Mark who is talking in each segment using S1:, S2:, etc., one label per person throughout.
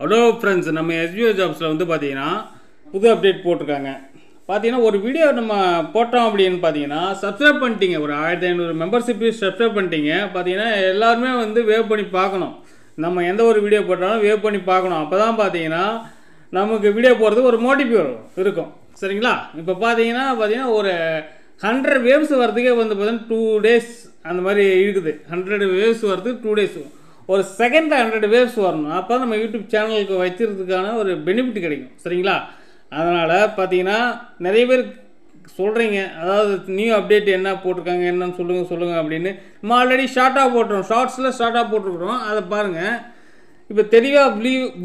S1: Hello friends, நம்ம SPO ஜாப்ஸில் வந்து பார்த்தீங்கன்னா புது அப்டேட் போட்டிருக்காங்க. பார்த்தீங்கன்னா ஒரு வீடியோ நம்ம போட்டோம் அப்படின்னு பார்த்தீங்கன்னா சப்ஸ்கிரைப் பண்ணிட்டீங்க. ஒரு 1500 மெம்பர்ஷிப் சப்ஸ்கிரைப் பண்ணிட்டீங்க. பார்த்தீங்கன்னா எல்லாருமே வந்து வேவ் பண்ணி பார்க்கணும். நம்ம எந்த ஒரு வீடியோ போட்டாலும் வேவ் பண்ணி பார்க்கணும். அப்போ தான் பார்த்தீங்கன்னா நமக்கு வீடியோ போடுறதுக்கு ஒரு மோட்டிவ் இருக்கும். சரிங்களா? இப்போ பார்த்தீங்கன்னா ஒரு 100 வேவ்ஸ் வரதுக்கே வந்து பார்த்தீங்கன்னா 2 days அந்த மாதிரி இருக்குது. 100 வேவ்ஸ் வரதுக்கு 2 days. ஒரு செகண்டில் 100 வேவ்ஸ் வரணும். அப்போ நம்ம யூடியூப் சேனலுக்கு வச்சுருக்கிறதுக்கான ஒரு பெனிஃபிட் கிடைக்கும். சரிங்களா? அதனால் பார்த்தீங்கன்னா நிறைய பேர் சொல்கிறீங்க, அதாவது நியூ அப்டேட் என்ன போட்டிருக்காங்க என்னன்னு சொல்லுங்கள் அப்படின்னு. நம்ம ஆல்ரெடி ஷார்ட்டாக போட்டுறோம், ஷார்ட்ஸில் ஷார்ட்டாக போட்டிருக்கிறோம். அதை பாருங்கள். இப்போ தெளிவாக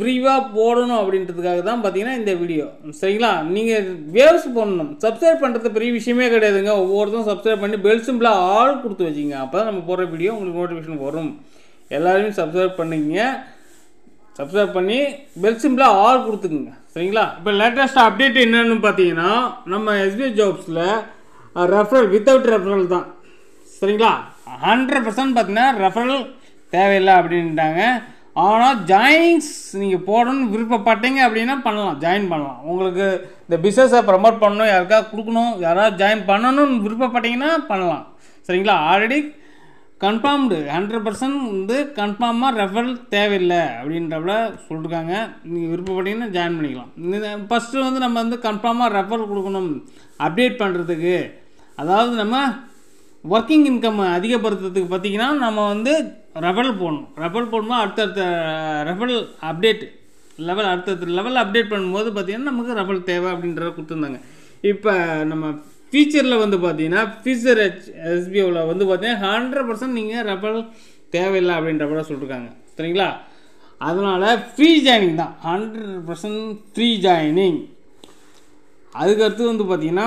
S1: ப்ரீவாக போடணும் அப்படின்றதுக்காக தான் பார்த்தீங்கன்னா இந்த வீடியோ. சரிங்களா? நீங்கள் வேவ்ஸ் பண்ணணும். சப்ஸ்கிரைப் பண்ணுறது பெரிய விஷயமே கிடையாதுங்க. ஒவ்வொருத்தரும் சப்ஸ்கிரைப் பண்ணி பெல் சிம்பிளாக ஆல் கொடுத்து வச்சிங்க. அப்போ தான் நம்ம போடுற வீடியோ உங்களுக்கு நோட்டிஃபிகேஷன் வரும். எல்லாருமே சப்ஸ்கிரைப் பண்ணிக்கங்க. சப்ஸ்கிரைப் பண்ணி பெல் சிம்பிளாக ஆல் கொடுத்துக்குங்க. சரிங்களா? இப்போ லேட்டஸ்ட் அப்டேட் என்னன்னு பார்த்தீங்கன்னா நம்ம எஸ்பிஐ ஜாப்ஸில் ரெஃபரல் வித்தவுட் ரெஃபரல் தான். சரிங்களா? 100% பார்த்தீங்கன்னா ரெஃபரல் தேவையில்லை அப்படின்ட்டாங்க. ஆனால் ஜாயினிங்ஸ் நீங்கள் போடணும்னு விருப்பப்பட்டீங்க அப்படின்னா பண்ணலாம், ஜாயின் பண்ணலாம். உங்களுக்கு இந்த பிஸ்னஸை ப்ரமோட் பண்ணணும், யாருக்காவது கொடுக்கணும், யாராவது ஜாயின் பண்ணணும்னு விருப்பப்பட்டீங்கன்னா பண்ணலாம். சரிங்களா? ஆல்ரெடி கன்ஃபார்ம்டு 100% வந்து கன்ஃபார்மாக ரெஃபரல் தேவையில்லை அப்படின்றப்ப சொல்லியிருக்காங்க. நீங்கள் விருப்பப்பட்டீங்கன்னா ஜாயின் பண்ணிக்கலாம். ஃபஸ்ட்டு வந்து நம்ம வந்து கன்ஃபார்மாக ரெஃபரல் கொடுக்கணும் அப்டேட் பண்ணுறதுக்கு. அதாவது நம்ம ஒர்க்கிங் இன்கம் அதிகப்படுத்துறதுக்கு பார்த்திங்கன்னா நம்ம வந்து ரெஃபரல் போடணும். ரெஃபரல் போடும்போது அடுத்தடுத்த ரெஃபரல் அப்டேட் அடுத்தடுத்த லெவல் அப்டேட் பண்ணும்போது பார்த்திங்கன்னா நமக்கு ரெஃபரல் தேவை அப்படின்றத கொடுத்துருந்தாங்க. இப்போ நம்ம ஃபீச்சரில் வந்து பார்த்தீங்கன்னா ஃபீச்சர் எஸ்பிஓவில் வந்து பார்த்தீங்கன்னா 100% நீங்கள் ரெஃபரல் தேவையில்லை அப்படின்றப்பட சொல்லியிருக்காங்க. சரிங்களா? அதனால் ஃப்ரீ ஜாயினிங் தான், 100% ஃப்ரீ ஜாயினிங். அதுக்கடுத்து வந்து பார்த்தீங்கன்னா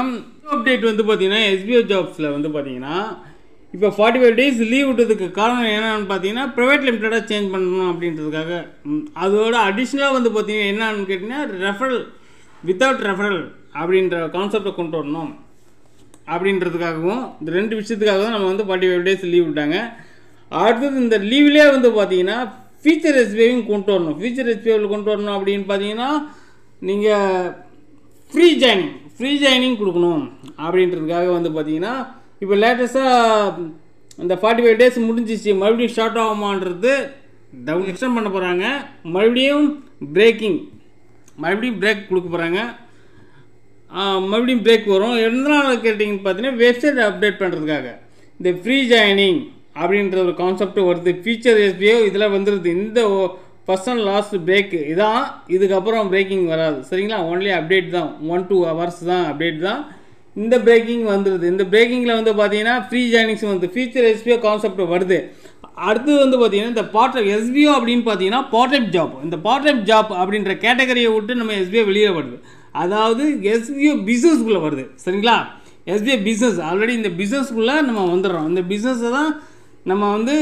S1: அப்டேட் வந்து பார்த்தீங்கன்னா எஸ்பிஓ ஜாப்ஸில் வந்து பார்த்தீங்கன்னா இப்போ 45 days லீவ் விட்டதுக்கு காரணம் என்னென்னு பார்த்தீங்கன்னா ப்ரைவேட் லிமிட்டடாக சேஞ்ச் பண்ணணும் அப்படின்றதுக்காக. அதோட அடிஷ்னலாக வந்து பார்த்தீங்கன்னா என்னன்னு கேட்டிங்கன்னா ரெஃபரல் வித்தவுட் ரெஃபரல் அப்படின்ற கான்செப்டை கொண்டு வரணும் அப்படின்றதுக்காகவும் இந்த 2 விஷயத்துக்காக தான் நம்ம வந்து 45 days லீவ் விட்டாங்க. அடுத்தது இந்த லீவ்லேயே வந்து பார்த்தீங்கன்னா ஃபீச்சர் எஸ்பிஐயும் கொண்டு வரணும். ஃபீச்சர் எஸ்பிஐவில் கொண்டு வரணும் அப்படின்னு பார்த்தீங்கன்னா நீங்கள் ஃப்ரீ ஜாயினிங் கொடுக்கணும் அப்படின்றதுக்காக வந்து பார்த்தீங்கன்னா இப்போ லேட்டஸ்ட்டாக இந்த 45 days முடிஞ்சிச்சு, மறுபடியும் ஷார்ட் ஆகுமான்றது எக்ஸ்டெண்ட் பண்ண போகிறாங்க. மறுபடியும் பிரேக் கொடுக்க போகிறாங்க. மறுபடியும் பிரேக் வரும். எதனால கேட்டிங்கன்னு பார்த்தீங்கன்னா வெப்சைட் அப்டேட் பண்ணுறதுக்காக இந்த ஃப்ரீ ஜாயினிங் அப்படின்ற ஒரு கான்செப்ட் வருது. ஃபீச்சர் எஸ்பிஓ இதில் வந்துடுது. இந்த ஃபர்ஸ்ட் அண்ட் லாஸ்ட் பிரேக் இதான். இதுக்கப்புறம் பிரேக்கிங் வராது. சரிங்களா? ஒன்லி அப்டேட் தான், 1-2 hours தான் அப்டேட் தான். இந்த பிரேக்கிங் வந்துடுது. இந்த பிரேக்கிங்கில் வந்து பார்த்தீங்கன்னா ஃப்ரீ ஜாயினிங்ஸ் வந்து ஃபீச்சர் எஸ்பிஓ கான்செப்ட் வருது. அடுத்து வந்து பார்த்தீங்கன்னா இந்த பார்ட் டைம் எஸ்பிஓ அப்படின்னு பார்த்தீங்கன்னா பார்ட் டைம் ஜாப். இந்த பார்ட் டைம் ஜாப் அப்படின்ற கேட்டகரியை விட்டு நம்ம எஸ்பிஓ வெளியே வருது. அதாவது எஸ்பிஓ பிஸ்னஸ்க்குள்ளே வருது. சரிங்களா? எஸ்பிஓ பிஸ்னஸ் ஆல்ரெடி இந்த பிஸ்னஸ்க்குள்ளே நம்ம வந்துடுறோம். இந்த பிஸ்னஸை தான் நம்ம வந்து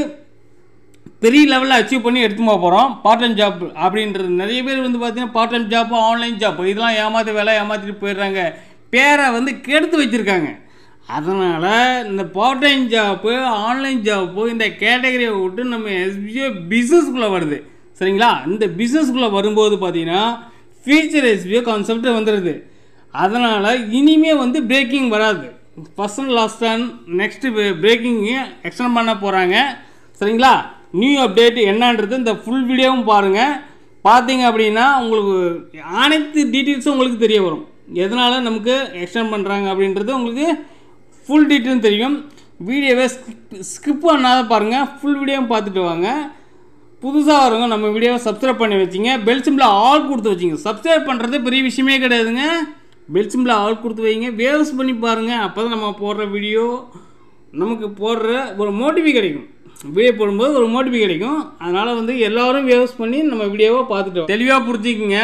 S1: பெரிய லெவலில் அச்சீவ் பண்ணி எடுத்து போக போகிறோம். பார்ட் டைம் ஜாப் அப்படின்றது நிறைய பேர் வந்து பார்த்தீங்கன்னா part time job, online job இதெல்லாம் ஏமாற்றிட்டு போயிடுறாங்க. பேரை வந்து கெடுத்து வச்சுருக்காங்க. அதனால் இந்த part time job, online job இந்த கேட்டகரியை விட்டு நம்ம எஸ்பிஓ பிஸ்னஸ்க்குள்ளே வருது. சரிங்களா? இந்த பிஸ்னஸ்க்குள்ளே வரும்போது பார்த்தீங்கன்னா ஃபீச்சர் எஸ்பிஓ கான்செப்ட் வந்துடுது. அதனால் இனிமேல் வந்து பிரேக்கிங் வராது. First and last and next breaking extend பண்ண போகிறாங்க. சரிங்களா? நியூ அப்டேட் என்னன்றது இந்த ஃபுல் வீடியோவும் பாருங்கள். பார்த்தீங்க அப்படின்னா உங்களுக்கு அனைத்து டீட்டெயில்ஸும் உங்களுக்கு தெரிய வரும். எதனால் நமக்கு எக்ஸ்டெண்ட் பண்ணுறாங்க அப்படின்றது உங்களுக்கு ஃபுல் டீட்டெயிலும் தெரியும். வீடியோவை ஸ்கிப் பண்ணாத பாருங்கள். ஃபுல் வீடியோவும் பார்த்துட்டு வாங்க. புதுசாக வருங்க நம்ம வீடியோவை சப்ஸ்கிரைப் பண்ணி வச்சிங்க. பெல் சிம்பிளாக ஆல் கொடுத்து வச்சிங்க. சப்ஸ்கிரைப் பண்ணுறது பெரிய விஷயமே கிடையாதுங்க. பெல் சிம்பிளாக ஆல் கொடுத்து வைங்க. வேவ்ஸ் பண்ணி பாருங்கள். அப்போ தான் நம்ம போடுற வீடியோ நமக்கு போடுற ஒரு மோட்டிவ் கிடைக்கும். வீடியோ போடும்போது ஒரு மோட்டிவ் கிடைக்கும். அதனால் வந்து எல்லோரும் வேவ்ஸ் பண்ணி நம்ம வீடியோவை பார்த்துட்டு தெளிவாக புரிஞ்சுக்கிங்க.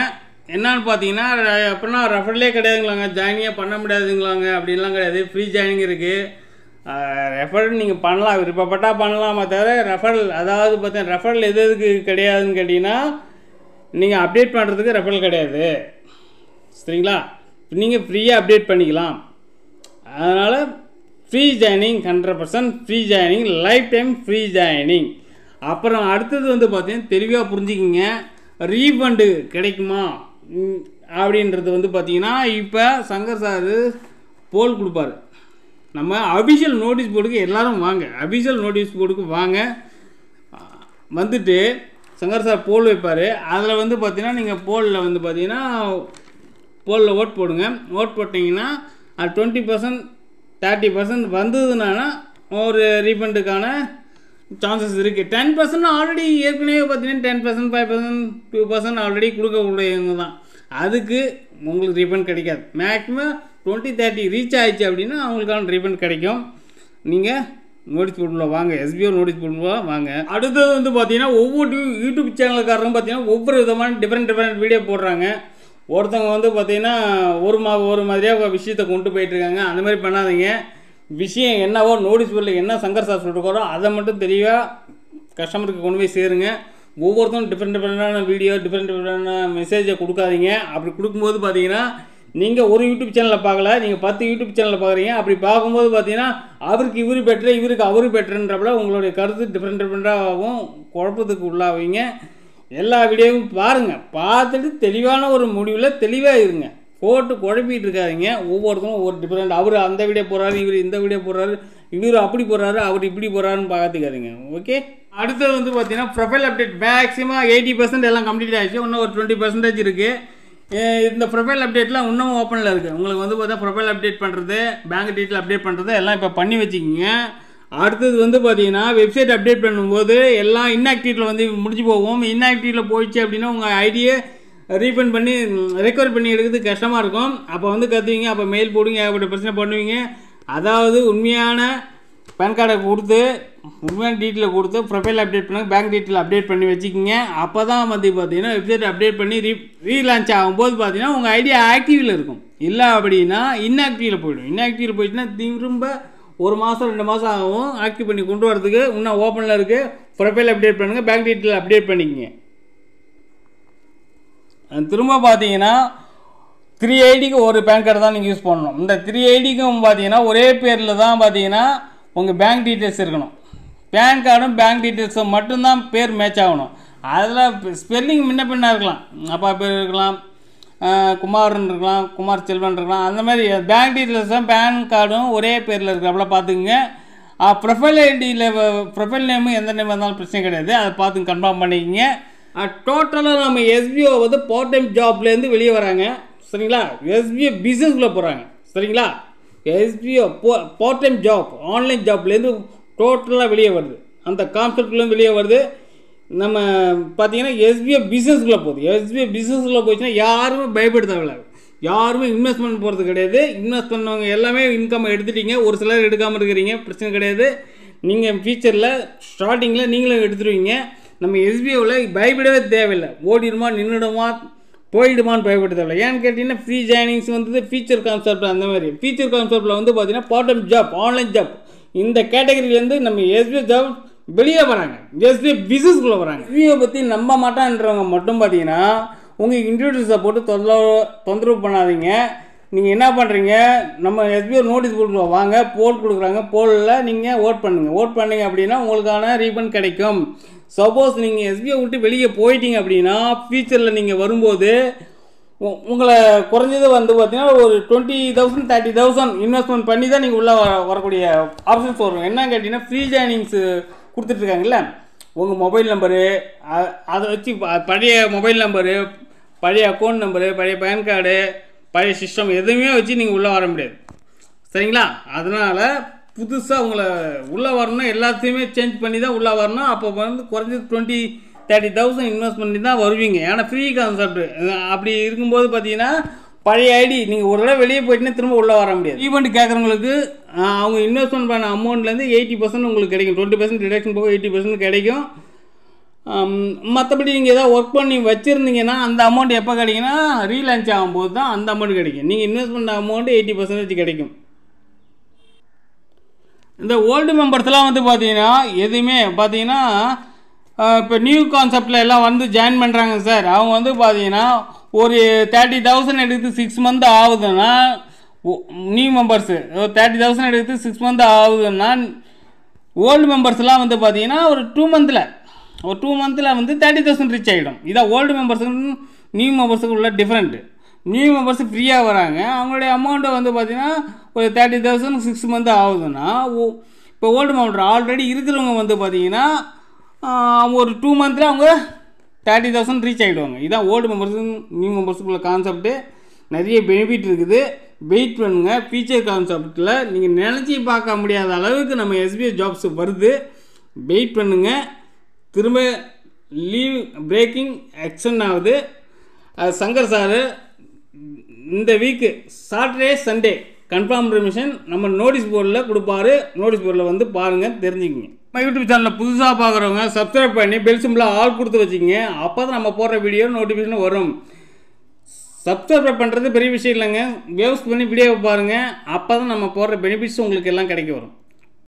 S1: என்னன்னு பார்த்தீங்கன்னா அப்படின்னா ரெஃபரலே கிடையாதுங்களாங்க, ஜாயினிங்கே பண்ண முடியாதுங்களாங்க அப்படின்லாம் கிடையாது. ஃப்ரீ ஜாயினிங் இருக்குது. ரெஃபரல் நீங்கள் பண்ணலாம், விருப்பப்பட்டால் பண்ணலாமா தவிர ரெஃபரல் அதாவது பார்த்தீங்கன்னா ரெஃபரல் எதுக்கு கிடையாதுன்னு கேட்டிங்கன்னா நீங்கள் அப்டேட் பண்ணுறதுக்கு ரெஃபரல் கிடையாது. சரிங்களா? நீங்கள் ஃப்ரீயாக அப்டேட் பண்ணிக்கலாம். அதனால் free joining 100% free joining, life time free joining. அப்புறம் அடுத்தது வந்து பார்த்தீங்கன்னா தெளிவாக புரிஞ்சுக்கிங்க. ரீஃபண்டு கிடைக்குமா அப்படின்றது வந்து பார்த்தீங்கன்னா இப்போ சங்கர் சார் போல் கொடுப்பாரு. நம்ம அபிஷியல் நோட்டீஸ் போர்டுக்கு எல்லோரும் வாங்க, அபிஷியல் நோட்டீஸ் போர்டுக்கு வாங்க, வந்துட்டு சங்கர் சார் போல் வைப்பார். அதில் வந்து பார்த்தீங்கன்னா நீங்கள் போலில் வந்து பார்த்தீங்கன்னா போலில் ஓட் போடுங்க. ஓட் போட்டிங்கன்னா அது 20% 30% வந்ததுன்னா ஒரு ரீஃபண்டுக்கான சான்சஸ் இருக்குது. 10% ஆல்ரெடி ஏற்கனவே பார்த்தீங்கன்னா 10%, 5%, 2% ஆல்ரெடி கொடுக்கக்கூடியவங்க தான். அதுக்கு உங்களுக்கு ரீஃபண்ட் கிடைக்காது. மேக்ஸிமம் 20-30 ரீச் ஆயிடுச்சு அப்படின்னா அவங்களுக்கான ரீஃபண்ட் கிடைக்கும். நீங்கள் நோட்டீஸ் போர்டில் வாங்க, SBO நோட்டீஸ் போர்டில் வாங்க. அடுத்தது வந்து பார்த்தீங்கன்னா ஒவ்வொரு யூடியூப் சேனலுக்காரரும் பார்த்தீங்கன்னா ஒவ்வொரு விதமான டிஃப்ரெண்ட் வீடியோ போடுறாங்க. ஒருத்தவங்க வந்து பார்த்தீங்கன்னா ஒரு மாதிரியாக விஷயத்தை கொண்டு போயிட்டுருக்காங்க. அந்த மாதிரி பண்ணாதீங்க. விஷயம் என்னவோ நோட்டீஸ் போர்டில் என்ன சங்கர் சார் சொல்லிருக்காரோ அதை மட்டும் தெளிவாக கஸ்டமருக்கு கொண்டு போய் சேருங்க. ஒவ்வொருத்தரும் டிஃப்ரெண்டான வீடியோ டிஃப்ரெண்டான மெசேஜை கொடுக்காதீங்க. அப்படி கொடுக்கும்போது பார்த்தீங்கன்னா நீங்கள் ஒரு யூடியூப் சேனலில் பார்க்கல, நீங்கள் 10 யூடியூப் சேனலில் பார்க்குறீங்க. அப்படி பார்க்கும்போது பார்த்தீங்கன்னா அவருக்கு இவர் பெட்ரு, இவருக்கு அவர் பெட்ருன்றப்பல உங்களுடைய கருத்து டிஃப்ரெண்டாகவும் குழப்பத்துக்கு உள்ளாவீங்க. எல்லா வீடியோவும் பாருங்கள், பார்த்துட்டு தெளிவான ஒரு முடிவில் தெளிவாக இருங்க. போட்டு குழப்பிட்டு இருக்காதிங்க. ஒவ்வொருத்தரும் ஒவ்வொரு டிஃப்ரெண்ட், அவர் அந்த வீடியோ போடுறாரு, இவர் இந்த வீடியோ போடுறாரு, இவர் அப்படி போடுறாரு, அவர் இப்படி போடுறாருன்னு பார்த்துக்காதீங்க. ஓகே. அடுத்தது வந்து பார்த்தீங்கன்னா ப்ரொஃபைல் அப்டேட் மேக்ஸிமம் 80% எல்லாம் கம்ப்ளீட் ஆகிடுச்சு. இன்னும் ஒரு 20% இருக்குது. இந்த ப்ரொஃபைல் அப்டேட்லாம் இன்னும் ஓப்பனில் இருக்குது. உங்களுக்கு வந்து பார்த்தா ப்ரொஃபைல் அப்டேட் பண்ணுறது, பேங்க் டீட்டெயில் அப்டேட் பண்ணுறது எல்லாம் இப்போ பண்ணி வச்சுக்கிங்க. அடுத்தது வந்து பார்த்தீங்கன்னா வெப்சைட் அப்டேட் பண்ணும்போது எல்லாம் இன்ஆக்டிவில் வந்து முடிஞ்சு போகும். இன்ஆக்டிவில் போயிடுச்சு அப்படின்னா உங்கள் ஐடியை ரீஃபண்ட் பண்ணி ரெக்கவர் பண்ணி எடுக்கிறது கஷ்டமாக இருக்கும். அப்போ வந்து கற்றுவீங்க, அப்போ மெயில் போடுங்க, ஏகப்பட்ட பிரச்சனை பண்ணுவீங்க. அதாவது உண்மையான பேன் கார்டை கொடுத்து உண்மையான டீட்டெயிலை கொடுத்து ப்ரொஃபைல் அப்டேட் பண்ணுங்கள், பேங்க் டீட்டெயில் அப்டேட் பண்ணி வச்சுக்கிங்க. அப்போ தான் வந்து பார்த்தீங்கன்னா வெப்சைட் அப்டேட் பண்ணி ரீலான்ச் ஆகும்போது பார்த்தீங்கன்னா உங்கள் ஐடியா ஆக்டிவில் இருக்கும். இல்லை அப்படின்னா இன்ஆக்டிவில் போய்டும். இன்ஆக்டிவில் போயிட்டுன்னா திரும்ப 1 மாதம் 2 மாதம் ஆகும் ஆக்டிவ் பண்ணி கொண்டு வரதுக்கு. இன்னும் ஓப்பனில் இருக்குது. ப்ரொஃபைல் அப்டேட் பண்ணுங்கள், பேங்க் டீட்டெயில் அப்டேட் பண்ணிக்கங்க. திரும்ப பார்த்தீங்கன்னா 3 ஐடிக்கு ஒரு பேன் கார்டு தான் நீங்கள் யூஸ் பண்ணணும். இந்த 3 ஐடிக்கும் பார்த்தீங்கன்னா ஒரே பேரில் தான் பார்த்தீங்கன்னா உங்கள் பேங்க் டீட்டெயில்ஸ் இருக்கணும். பேன் கார்டும் பேங்க் டீட்டெயில்ஸும் மட்டும்தான் பேர் மேட்ச் ஆகணும். அதில் ஸ்பெல்லிங் முன்ன பின்னா இருக்கலாம், அப்பா பேர் இருக்கலாம், குமார்னு இருக்கலாம், குமார் செல்வன் இருக்கலாம். அந்த மாதிரி பேங்க் டீட்டெயில்ஸும் பேன் கார்டும் ஒரே பேரில் இருக்கிறப்பல பார்த்துக்குங்க. ப்ரொஃபைல் ஐடியில் ப்ரொஃபைல் நேமு எந்த நேம் இருந்தாலும் பிரச்சனை கிடையாது. அதை பார்த்து கன்ஃபார்ம் பண்ணிக்கங்க. டோட்டலாக நம்ம SBO வந்து பார்ட் டைம் ஜாப்லேருந்து வெளியே வராங்க. சரிங்களா? SBO பிஸ்னஸ்குள்ளே போகிறாங்க. சரிங்களா? SBO part time job online ஜாப்லேருந்து டோட்டலாக வெளியே வருது. அந்த கான்செப்ட்லேருந்து வெளியே வருது. நம்ம பார்த்தீங்கன்னா SBO பிஸ்னஸ்குள்ளே போகுது. SBO பிஸ்னஸ்குள்ளே போச்சுன்னா யாருமே பயப்பட தேவையில்லை. யாருமே இன்வெஸ்ட்மெண்ட் போகிறது கிடையாது. இன்வெஸ்ட் பண்ணவங்க எல்லாமே இன்கம் எடுத்துட்டீங்க. ஒரு சிலர் எடுக்காமல் இருக்கிறீங்க, பிரச்சனை கிடையாது. நீங்கள் ஃபியூச்சரில் ஸ்டார்டிங்கில் நீங்களும் எடுத்துருவீங்க. நம்ம SBOவில் பயப்படவே தேவையில்லை. ஓடிடுமா, நின்றுடுமா, போயிடுமான்னு பயப்பட தேவையில்லை. ஏன்னு கேட்டிங்கன்னா ஃப்ரீ ஜாயினிங்ஸ் வந்து ஃபீச்சர் கான்செப்ட். அந்த மாதிரி ஃபீச்சர் கான்செப்டில் வந்து பார்த்தீங்கன்னா part time job, online job, இந்த கேட்டகரியிலேருந்து நம்ம SBO ஜாப் வெளியே வராங்க. SBO பிஸ்னஸ்குள்ளே வராங்க. SBO பற்றி நம்ப மாட்டான்றவங்க மட்டும் பார்த்தீங்கன்னா உங்களுக்கு இன்ட்ரடியூஸை போட்டு தொந்தரவு பண்ணாதீங்க. நீங்கள் என்ன பண்ணுறீங்க, நம்ம SBO நோட்டீஸ் போட்டு வாங்க, போல் கொடுக்குறாங்க, போலில் நீங்கள் ஓட் பண்ணுங்கள். ஓட் பண்ணிங்க அப்படின்னா உங்களுக்கான ரீஃபண்ட் கிடைக்கும். சப்போஸ் நீங்கள் SBO விட்டு வெளியே போயிட்டீங்க அப்படின்னா ஃபியூச்சரில் நீங்கள் வரும்போது உங்களை குறைஞ்சது வந்து பார்த்தீங்கன்னா ஒரு 20,000 30,000 இன்வெஸ்ட்மெண்ட் பண்ணி தான் நீங்கள் உள்ளே வரக்கூடிய ஆப்ஷன்ஸ் வரும். என்ன கேட்டிங்கன்னா ஃப்ரீ ஜாயினிங்ஸு கொடுத்துட்ருக்காங்கல்ல, உங்கள் மொபைல் நம்பரு, அதை வச்சு பழைய மொபைல் நம்பரு, பழைய அக்கௌண்ட் நம்பரு, பழைய பேன் கார்டு, பழைய சிஸ்டம் எதுவுமே வச்சு நீங்கள் உள்ளே வர முடியாது. சரிங்களா? அதனால் புதுசாக உங்களை உள்ளே வரணும், எல்லாத்தையுமே சேஞ்ச் பண்ணி தான் உள்ளே வரணும். அப்போ வந்து குறைஞ்சது 20,000-30,000 இன்வெஸ்ட் பண்ணி தான் வருவீங்க. ஏன்னா ஃப்ரீ கான்செப்ட். அப்படி இருக்கும்போது பார்த்தீங்கன்னா பழைய ஐடி நீங்கள் ஒரு தடவை வெளியே போயிட்டுன்னா திரும்ப உள்ளே வர முடியாது. ஈவெண்ட் கேட்குறவங்களுக்கு அவங்க இன்வெஸ்ட்மெண்ட் பண்ண அமௌண்ட்லேருந்து 80% உங்களுக்கு கிடைக்கும். 20% டிடக்ஷன் போக 80% கிடைக்கும். மற்றபடி நீங்கள் ஏதாவது ஒர்க் பண்ணி வச்சுருந்தீங்கன்னா அந்த அமௌண்ட் எப்போ கிடைக்குன்னா ரீலான்ச் ஆகும்போது தான் அந்த அமௌண்ட் கிடைக்கும். நீங்கள் இன்வெஸ்ட் பண்ண அமௌண்ட்டு 80% கிடைக்கும். இந்த ஓல்டு மெம்பர்ஸ்லாம் வந்து பார்த்தீங்கன்னா எதுவுமே பார்த்தீங்கன்னா இப்போ நியூ கான்செப்டில் எல்லாம் வந்து ஜாயின் பண்ணுறாங்க சார். அவங்க வந்து பார்த்தீங்கன்னா ஒரு 30,000 எடுத்து 6 மந்த் ஆகுதுன்னா நியூ மெம்பர்ஸு 30,000 எடுத்து 6 மந்த் ஆகுதுன்னா ஓல்டு மெம்பர்ஸ்லாம் வந்து பார்த்தீங்கன்னா ஒரு 2 மந்தில் ஒரு 2 மந்தில் வந்து 30,000 ரீச் ஆகிடும். இதான் ஓல்டு மெம்பர்ஸுக்கு நியூ மெம்பர்ஸுக்கு உள்ள டிஃப்ரெண்ட்டு. நியூ மெம்பர்ஸ் ஃப்ரீயாக வராங்க, அவங்களுடைய அமௌண்ட்டை வந்து பார்த்திங்கன்னா ஒரு 30,000 6 மந்த் ஆகுதுன்னா, இப்போ ஓல்டு மெம்பர் ஆல்ரெடி இருக்கிறவங்க வந்து பார்த்திங்கன்னா ஒரு 2 மந்தில் அவங்க 30,000 ரீச் ஆகிடுவாங்க. இதான் ஓல்டு மெம்பர்ஸுக்கு நியூ மெம்பர்ஸுக்குள்ள கான்செப்ட்டு. நிறைய பெனிஃபிட் இருக்குது. வெயிட் பண்ணுங்கள். ஃபியூச்சர் கான்செப்டில் நீங்கள் நினச்சி பார்க்க முடியாத அளவுக்கு நம்ம எஸ்பிஎஸ் ஜாப்ஸ் வருது. வெயிட் பண்ணுங்கள். திரும்ப லீவ் பிரேக்கிங் எக்ஸ்டெண்ட் ஆகுது. சங்கர் சார் இந்த week Saturday Sunday confirm remission நம்ம நோட்டீஸ் போர்டில் கொடுப்பாரு. நோட்டீஸ் போர்டில் வந்து பாருங்கள், தெரிஞ்சுக்கிங்க. நம்ம யூடியூப் சேனலில் புதுசாக பார்க்குறவங்க சப்ஸ்கிரைப் பண்ணி பெல் சிம்பிளாக ஆல் கொடுத்து வச்சுக்கிங்க. அப்போ தான் நம்ம போடுற வீடியோ நோட்டிஃபிகேஷன் வரும். சப்ஸ்கிரைப் பண்ணுறது பெரிய விஷயம் இல்லைங்க. வேவ்ஸ் பண்ணி வீடியோவை பாருங்கள். அப்போ தான் நம்ம போடுற பெனிஃபிட்ஸ் உங்களுக்கு எல்லாம் கிடைக்க வரும்.